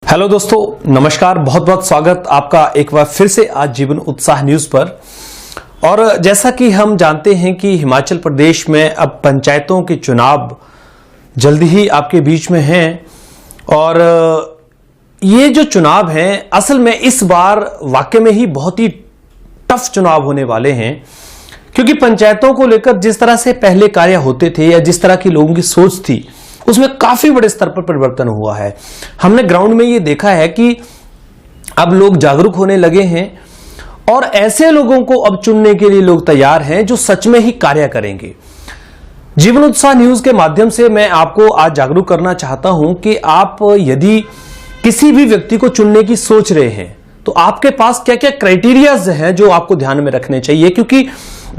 Hello दोस्तों, नमस्कार। बहुत बहुत स्वागत आपका एक बार फिर से आज जीवन उत्साह न्यूज पर। और जैसा कि हम जानते हैं कि हिमाचल प्रदेश में अब पंचायतों के चुनाव जल्दी ही आपके बीच में हैं और ये जो चुनाव हैं असल में इस बार वाकई में ही बहुत ही टफ चुनाव होने वाले हैं, क्योंकि पंचायतों को लेकर जिस तरह से पहले कार्य होते थे या जिस तरह की लोगों की सोच थी उसमें काफी बड़े स्तर पर परिवर्तन हुआ है। हमने ग्राउंड में ये देखा है कि अब लोग जागरूक होने लगे हैं और ऐसे लोगों को अब चुनने के लिए लोग तैयार हैं जो सच में ही कार्य करेंगे। जीवन उत्साह न्यूज के माध्यम से मैं आपको आज जागरूक करना चाहता हूं कि आप यदि किसी भी व्यक्ति को चुनने की सोच रहे हैं तो आपके पास क्या क्या क्राइटेरियाज हैं जो आपको ध्यान में रखने चाहिए, क्योंकि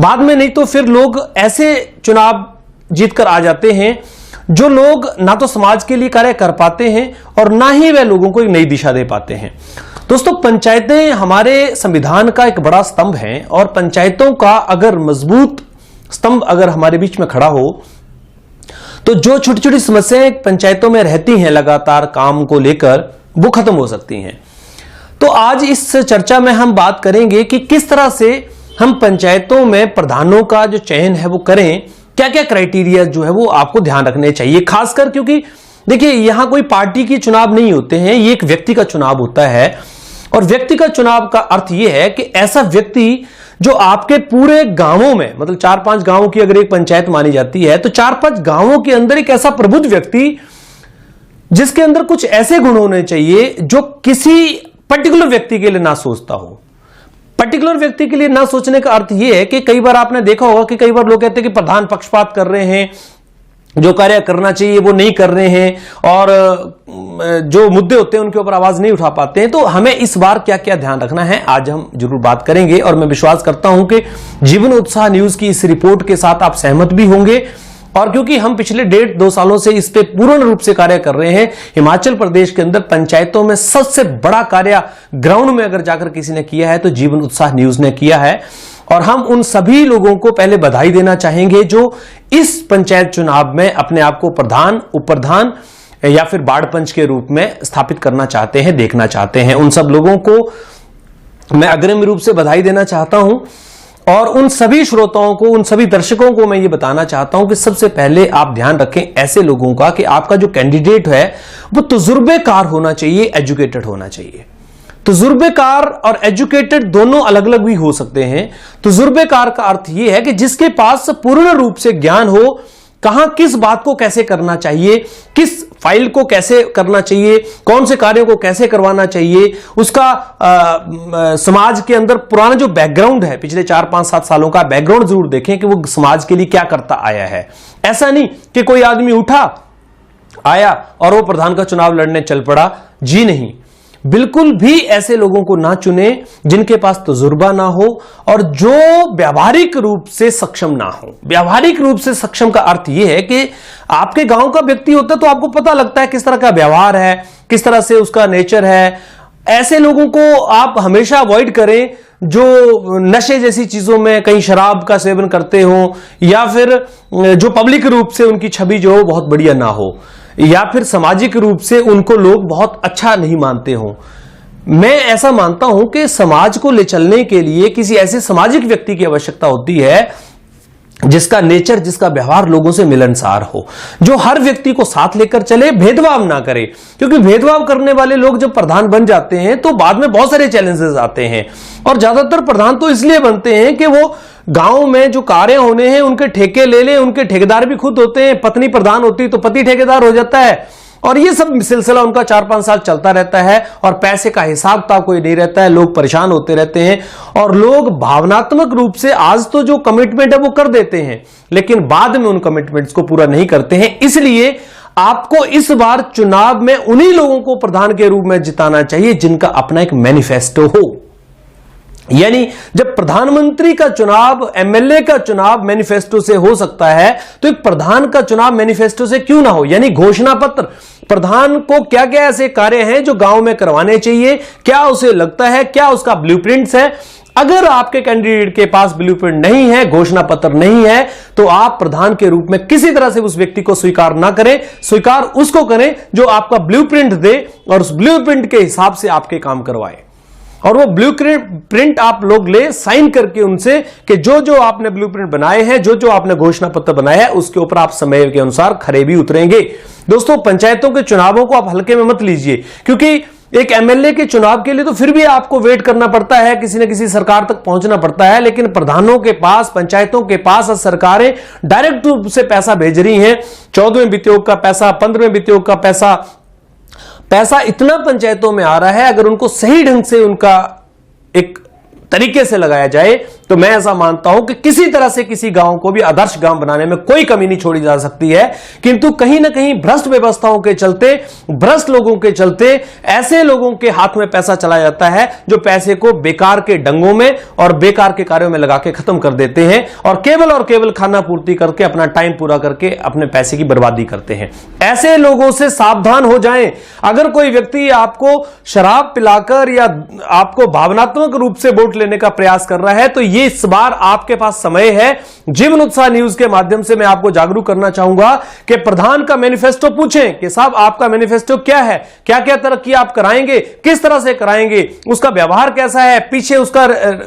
बाद में नहीं तो फिर लोग ऐसे चुनाव जीतकर आ जाते हैं जो लोग ना तो समाज के लिए कार्य कर पाते हैं और ना ही वह लोगों को एक नई दिशा दे पाते हैं। दोस्तों, पंचायतें हमारे संविधान का एक बड़ा स्तंभ हैं और पंचायतों का अगर मजबूत स्तंभ अगर हमारे बीच में खड़ा हो तो जो छोटी छोटी समस्याएं पंचायतों में रहती हैं लगातार काम को लेकर, वो खत्म हो सकती हैं। तो आज इस चर्चा में हम बात करेंगे कि किस तरह से हम पंचायतों में प्रधानों का जो चयन है वो करें, क्या क्या क्राइटेरिया जो है वो आपको ध्यान रखने चाहिए। खासकर क्योंकि देखिए, यहां कोई पार्टी के चुनाव नहीं होते हैं, ये एक व्यक्ति का चुनाव होता है। और व्यक्ति का चुनाव का अर्थ यह है कि ऐसा व्यक्ति जो आपके पूरे गांवों में, मतलब 4-5 गांवों की अगर एक पंचायत मानी जाती है तो 4-5 गांवों के अंदर एक ऐसा प्रबुद्ध व्यक्ति जिसके अंदर कुछ ऐसे गुण होने चाहिए जो किसी पर्टिकुलर व्यक्ति के लिए ना सोचता हो। पर्टिकुलर व्यक्ति के लिए ना सोचने का अर्थ यह है कि कई बार आपने देखा होगा कि कई बार लोग कहते हैं कि प्रधान पक्षपात कर रहे हैं, जो कार्य करना चाहिए वो नहीं कर रहे हैं और जो मुद्दे होते हैं उनके ऊपर आवाज नहीं उठा पाते हैं। तो हमें इस बार क्या क्या ध्यान रखना है आज हम जरूर बात करेंगे और मैं विश्वास करता हूं कि जीवन उत्साह न्यूज की इस रिपोर्ट के साथ आप सहमत भी होंगे। और क्योंकि हम पिछले 1.5-2 सालों से इस पे पूर्ण रूप से कार्य कर रहे हैं, हिमाचल प्रदेश के अंदर पंचायतों में सबसे बड़ा कार्य ग्राउंड में अगर जाकर किसी ने किया है तो जीवन उत्साह न्यूज ने किया है। और हम उन सभी लोगों को पहले बधाई देना चाहेंगे जो इस पंचायत चुनाव में अपने आप को प्रधान, उप प्रधान या फिर वार्ड पंच के रूप में स्थापित करना चाहते हैं, देखना चाहते हैं। उन सब लोगों को मैं अग्रिम रूप से बधाई देना चाहता हूं और उन सभी श्रोताओं को, उन सभी दर्शकों को मैं ये बताना चाहता हूं कि सबसे पहले आप ध्यान रखें ऐसे लोगों का कि आपका जो कैंडिडेट है वो तजुर्बेकार होना चाहिए, एजुकेटेड होना चाहिए। तजुर्बेकार और एजुकेटेड दोनों अलग अलग भी हो सकते हैं। तजुर्बेकार का अर्थ यह है कि जिसके पास पूर्ण रूप से ज्ञान हो, कहां किस बात को कैसे करना चाहिए, किस फाइल को कैसे करना चाहिए, कौन से कार्यों को कैसे करवाना चाहिए, उसका समाज के अंदर पुराना जो बैकग्राउंड है, पिछले 4-5-7 सालों का बैकग्राउंड जरूर देखें कि वो समाज के लिए क्या करता आया है। ऐसा नहीं कि कोई आदमी उठा आया और वो प्रधान का चुनाव लड़ने चल पड़ा। जी नहीं, बिल्कुल भी ऐसे लोगों को ना चुने जिनके पास तजुर्बा ना हो और जो व्यावहारिक रूप से सक्षम ना हो। व्यावहारिक रूप से सक्षम का अर्थ यह है कि आपके गांव का व्यक्ति होता है तो आपको पता लगता है किस तरह का व्यवहार है, किस तरह से उसका नेचर है। ऐसे लोगों को आप हमेशा अवॉइड करें जो नशे जैसी चीजों में, कहीं शराब का सेवन करते हो या फिर जो पब्लिक रूप से उनकी छवि जो हो बहुत बढ़िया ना हो या फिर सामाजिक रूप से उनको लोग बहुत अच्छा नहीं मानते हो। मैं ऐसा मानता हूं कि समाज को ले चलने के लिए किसी ऐसे सामाजिक व्यक्ति की आवश्यकता होती है जिसका नेचर, जिसका व्यवहार लोगों से मिलनसार हो, जो हर व्यक्ति को साथ लेकर चले, भेदभाव ना करे। क्योंकि भेदभाव करने वाले लोग जब प्रधान बन जाते हैं तो बाद में बहुत सारे चैलेंजेस आते हैं और ज्यादातर प्रधान तो इसलिए बनते हैं कि वो गांव में जो कार्य होने हैं उनके ठेके ले ले, उनके ठेकेदार भी खुद होते हैं। पत्नी प्रधान होती तो पति ठेकेदार हो जाता है और ये सब सिलसिला उनका 4-5 साल चलता रहता है और पैसे का हिसाब किताब कोई नहीं रहता है। लोग परेशान होते रहते हैं और लोग भावनात्मक रूप से आज तो जो कमिटमेंट है वो कर देते हैं लेकिन बाद में उन कमिटमेंट्स को पूरा नहीं करते हैं। इसलिए आपको इस बार चुनाव में उन्हीं लोगों को प्रधान के रूप में जिताना चाहिए जिनका अपना एक मैनिफेस्टो हो। यानी जब प्रधानमंत्री का चुनाव, एमएलए का चुनाव मैनिफेस्टो से हो सकता है तो एक प्रधान का चुनाव मैनिफेस्टो से क्यों ना हो। यानी घोषणा पत्र, प्रधान को क्या क्या ऐसे कार्य हैं जो गांव में करवाने चाहिए, क्या उसे लगता है, क्या उसका ब्लूप्रिंट्स है, अगर आपके कैंडिडेट के पास ब्लूप्रिंट नहीं है, घोषणा पत्र नहीं है, तो आप प्रधान के रूप में किसी तरह से उस व्यक्ति को स्वीकार ना करें। स्वीकार उसको करें जो आपका ब्लूप्रिंट दे और उस ब्लूप्रिंट के हिसाब से आपके काम करवाए। और वो ब्लूप्रिंट आप लोग ले साइन करके उनसे कि जो जो आपने ब्लूप्रिंट बनाए हैं, जो जो आपने घोषणा पत्र बनाया है, उसके ऊपर आप समय के अनुसार खरे भी उतरेंगे। दोस्तों, पंचायतों के चुनावों को आप हल्के में मत लीजिए, क्योंकि एक एमएलए के चुनाव के लिए तो फिर भी आपको वेट करना पड़ता है, किसी न किसी सरकार तक पहुंचना पड़ता है। लेकिन प्रधानों के पास, पंचायतों के पास सरकारें डायरेक्ट रूप से पैसा भेज रही हैं। 14वें वित्त आयोग का पैसा, 15वें वित्त आयोग का पैसा इतना पंचायतों में आ रहा है। अगर उनको सही ढंग से उनका एक तरीके से लगाया जाए तो मैं ऐसा मानता हूं कि किसी तरह से किसी गांव को भी आदर्श गांव बनाने में कोई कमी नहीं छोड़ी जा सकती है। किंतु कहीं ना कहीं भ्रष्ट व्यवस्थाओं के चलते, भ्रष्ट लोगों के चलते ऐसे लोगों के हाथ में पैसा चला जाता है जो पैसे को बेकार के डंगों में और बेकार के कार्यों में लगा के खत्म कर देते हैं और केवल खाना पूर्ति करके अपना टाइम पूरा करके अपने पैसे की बर्बादी करते हैं। ऐसे लोगों से सावधान हो जाएं। अगर कोई व्यक्ति आपको शराब पिलाकर या आपको भावनात्मक रूप से वोट लेने का प्रयास कर रहा है तो ये इस बार आपके पास समय है। जीवन उत्साह न्यूज के माध्यम से मैं आपको जागरूक करना चाहूंगा कि प्रधान का मैनिफेस्टो पूछें कि साहब आपका मैनिफेस्टो क्या है, क्या क्या तरक्की आप कराएंगे, किस तरह से कराएंगे, उसका व्यवहार कैसा है, पीछे उसका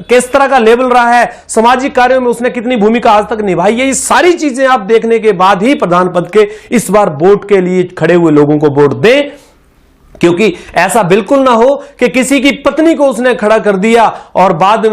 किस तरह का लेवल रहा है, सामाजिक कार्यों में उसने कितनी भूमिका आज तक निभाई है। ये सारी चीजें आप देखने के बाद ही प्रधान पद के इस बार वोट के लिए खड़े हुए लोगों को वोट दें। क्योंकि ऐसा बिल्कुल ना हो कि किसी की पत्नी को उसने खड़ा कर दिया और बाद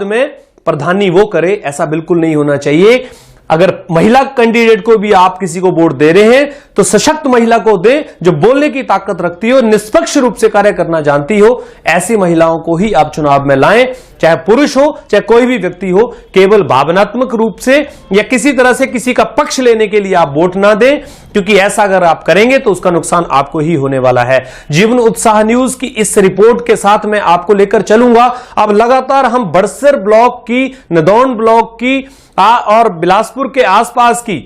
में प्रधानी वो करे। ऐसा बिल्कुल नहीं होना चाहिए। अगर महिला कैंडिडेट को भी आप किसी को वोट दे रहे हैं तो सशक्त महिला को दें जो बोलने की ताकत रखती हो, निष्पक्ष रूप से कार्य करना जानती हो। ऐसी महिलाओं को ही आप चुनाव में लाएं, चाहे पुरुष हो चाहे कोई भी व्यक्ति हो। केवल भावनात्मक रूप से या किसी तरह से किसी का पक्ष लेने के लिए आप वोट ना दें, क्योंकि ऐसा अगर आप करेंगे तो उसका नुकसान आपको ही होने वाला है। जीवन उत्साह न्यूज की इस रिपोर्ट के साथ मैं आपको लेकर चलूंगा। अब लगातार हम बड़सर ब्लॉक की, नदौन ब्लॉक की और बिलासपुर के आसपास की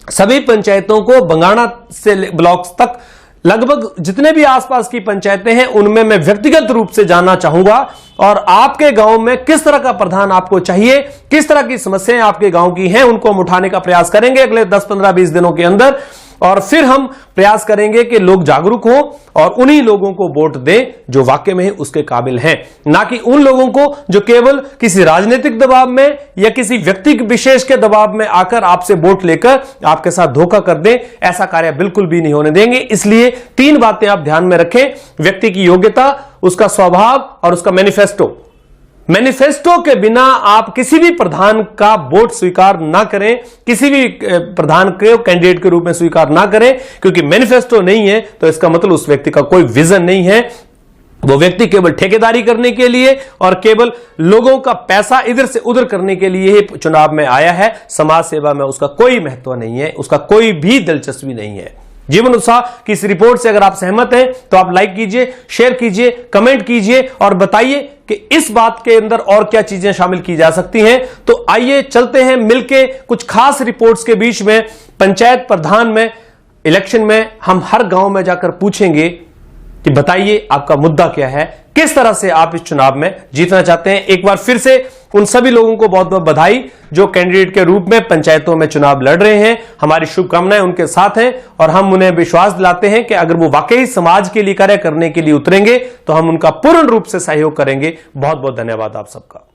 सभी पंचायतों को, बंगाणा से ब्लॉक्स तक लगभग जितने भी आसपास की पंचायतें हैं उनमें मैं व्यक्तिगत रूप से जानना चाहूंगा और आपके गांव में किस तरह का प्रधान आपको चाहिए, किस तरह की समस्याएं आपके गांव की हैं, उनको हम उठाने का प्रयास करेंगे अगले 10, 15, 20 दिनों के अंदर। और फिर हम प्रयास करेंगे कि लोग जागरूक हों और उन्हीं लोगों को वोट दें जो वाकई में उसके काबिल हैं, ना कि उन लोगों को जो केवल किसी राजनीतिक दबाव में या किसी व्यक्ति विशेष के दबाव में आकर आपसे वोट लेकर आपके साथ धोखा कर दें। ऐसा कार्य बिल्कुल भी नहीं होने देंगे। इसलिए 3 बातें आप ध्यान में रखें: व्यक्ति की योग्यता, उसका स्वभाव और उसका मैनिफेस्टो। मैनिफेस्टो के बिना आप किसी भी प्रधान का वोट स्वीकार ना करें, किसी भी प्रधान के कैंडिडेट के रूप में स्वीकार ना करें, क्योंकि मैनिफेस्टो नहीं है तो इसका मतलब उस व्यक्ति का कोई विजन नहीं है। वो व्यक्ति केवल ठेकेदारी करने के लिए और केवल लोगों का पैसा इधर से उधर करने के लिए ही चुनाव में आया है। समाज सेवा में उसका कोई महत्व नहीं है, उसका कोई भी दिलचस्पी नहीं है। जीवन उत्साह की इस रिपोर्ट से अगर आप सहमत हैं तो आप लाइक कीजिए, शेयर कीजिए, कमेंट कीजिए और बताइए कि इस बात के अंदर और क्या चीजें शामिल की जा सकती हैं। तो आइए चलते हैं मिलके कुछ खास रिपोर्ट्स के बीच में। पंचायत प्रधान में इलेक्शन में हम हर गांव में जाकर पूछेंगे कि बताइए आपका मुद्दा क्या है, किस तरह से आप इस चुनाव में जीतना चाहते हैं। एक बार फिर से उन सभी लोगों को बहुत बहुत बधाई जो कैंडिडेट के रूप में पंचायतों में चुनाव लड़ रहे हैं। हमारी शुभकामनाएं उनके साथ हैं और हम उन्हें विश्वास दिलाते हैं कि अगर वो वाकई समाज के लिए कार्य करने के लिए उतरेंगे तो हम उनका पूर्ण रूप से सहयोग करेंगे। बहुत बहुत धन्यवाद आप सबका।